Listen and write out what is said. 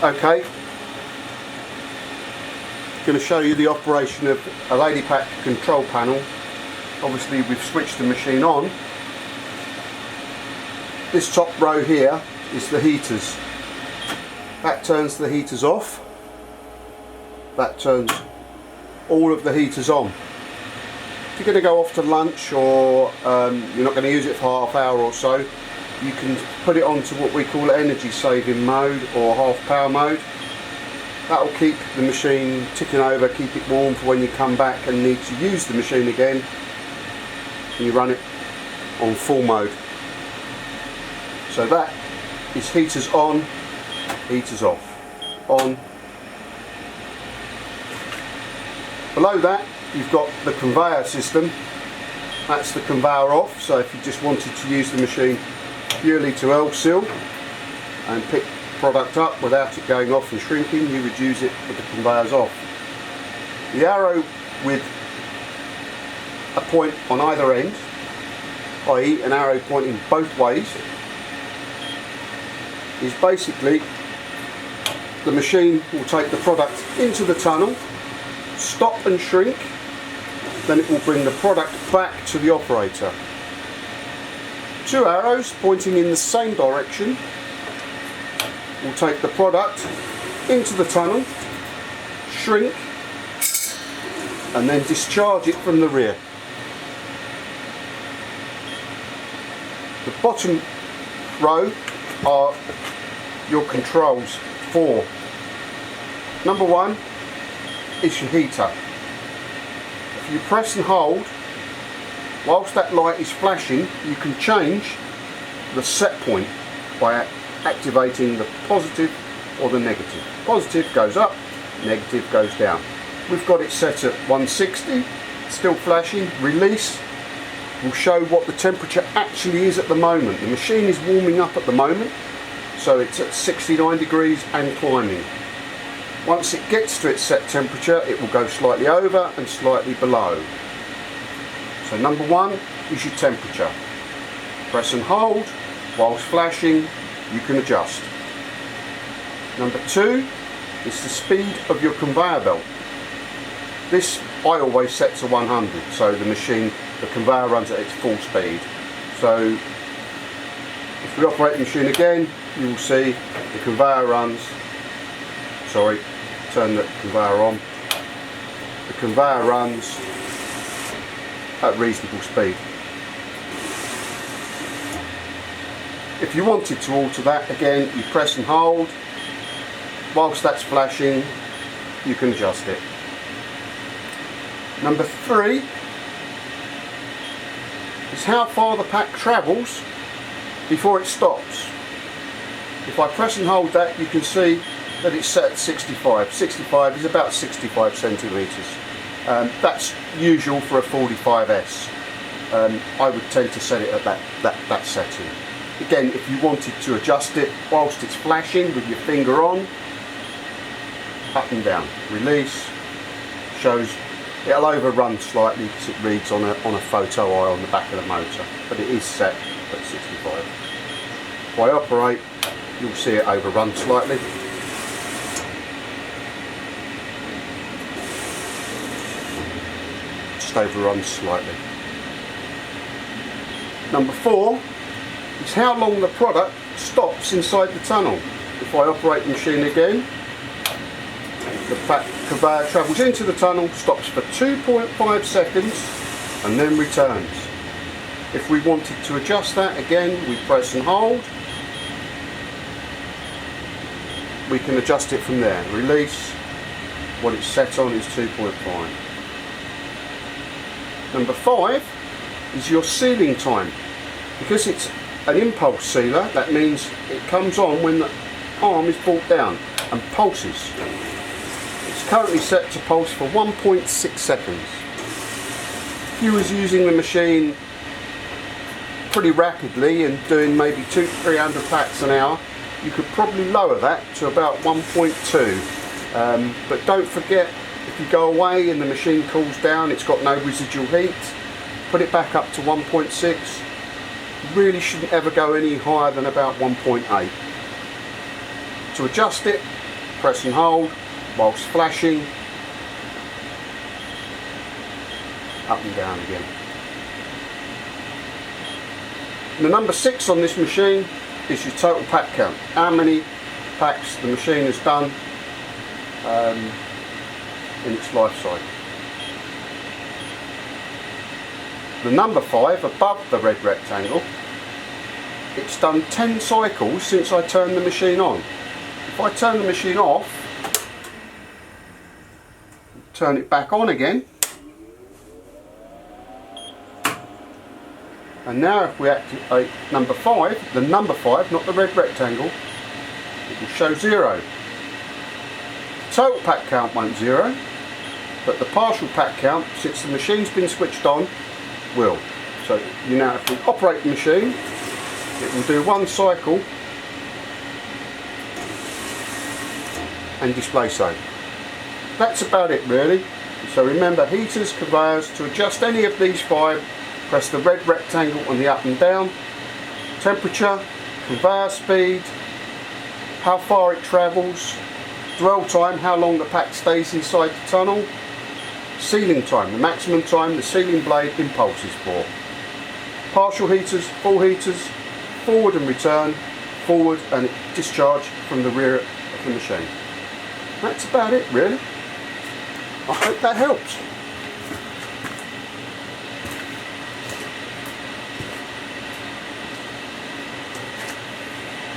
Okay, going to show you the operation of a Ladypack control panel. Obviously we've switched the machine on. This top row here is the heaters. That turns the heaters off. That turns all of the heaters on. If you're going to go off to lunch or you're not going to use it for half hour or so, you can put it onto what we call energy saving mode or half power mode. That will keep the machine ticking over, keep it warm for when you come back and need to use the machine again, and you run it on full mode. So that is heaters on, heaters off, on. Below that you've got the conveyor system. That's the conveyor off, so if you just wanted to use the machine purely to L-seal and pick product up without it going off and shrinking, you would use it with the conveyors off. The arrow with a point on either end, i.e. an arrow pointing both ways, is basically the machine will take the product into the tunnel, stop and shrink, then it will bring the product back to the operator. Two arrows pointing in the same direction will take the product into the tunnel, shrink, and then discharge it from the rear. The bottom row are your controls for. Number one is your heater. If you press and hold, whilst that light is flashing, you can change the set point by activating the positive or the negative. Positive goes up, negative goes down. We've got it set at 160, still flashing. Release will show what the temperature actually is at the moment. The machine is warming up at the moment, so it's at 69 degrees and climbing. Once it gets to its set temperature, it will go slightly over and slightly below. So number one is your temperature. Press and hold whilst flashing, you can adjust. Number two is the speed of your conveyor belt. This I always set to 100, so the conveyor runs at its full speed. So if we operate the machine again, you will see the conveyor runs, turn the conveyor on, the conveyor runs at reasonable speed. If you wanted to alter that, again, you press and hold. Whilst that's flashing, you can adjust it. Number three is how far the pack travels before it stops. If I press and hold that, you can see that it's set at 65. 65 is about 65 centimetres. That's usual for a 45s. I would tend to set it at that setting. Again, if you wanted to adjust it whilst it's flashing with your finger on, up and down, release, shows it'll overrun slightly because it reads on a photo eye on the back of the motor, but it is set at 65. If I operate, you'll see it overrun slightly. Just overruns slightly. Number four is how long the product stops inside the tunnel. If I operate the machine again, the conveyor travels into the tunnel, stops for 2.5 seconds and then returns. If we wanted to adjust that, again, we press and hold. We can adjust it from there. Release. What it's set on is 2.5. Number five is your sealing time. Because it's an impulse sealer, that means it comes on when the arm is brought down and pulses. It's currently set to pulse for 1.6 seconds. If you was using the machine pretty rapidly and doing maybe 200-300 packs an hour, you could probably lower that to about 1.2. But don't forget, if you go away and the machine cools down, it's got no residual heat, put it back up to 1.6. Really shouldn't ever go any higher than about 1.8. To adjust it, press and hold whilst flashing, up and down again. The number 6 on this machine is your total pack count, how many packs the machine has done in its life cycle. The number 5 above the red rectangle, it's done 10 cycles since I turned the machine on. If I turn the machine off, turn it back on again, and now if we activate number 5, the number 5, not the red rectangle, it will show 0. Total pack count won't 0, but the partial pack count, since the machine's been switched on, will. So you now, if we operate the machine, it will do 1 cycle and display so. That's about it really. So remember, heaters, conveyors, to adjust any of these 5, press the red rectangle on the up and down. Temperature, conveyor speed, how far it travels, dwell time, how long the pack stays inside the tunnel, sealing time, the maximum time the sealing blade impulse is for. Partial heaters, full heaters, forward and return, forward and discharge from the rear of the machine. That's about it really. I hope that helps.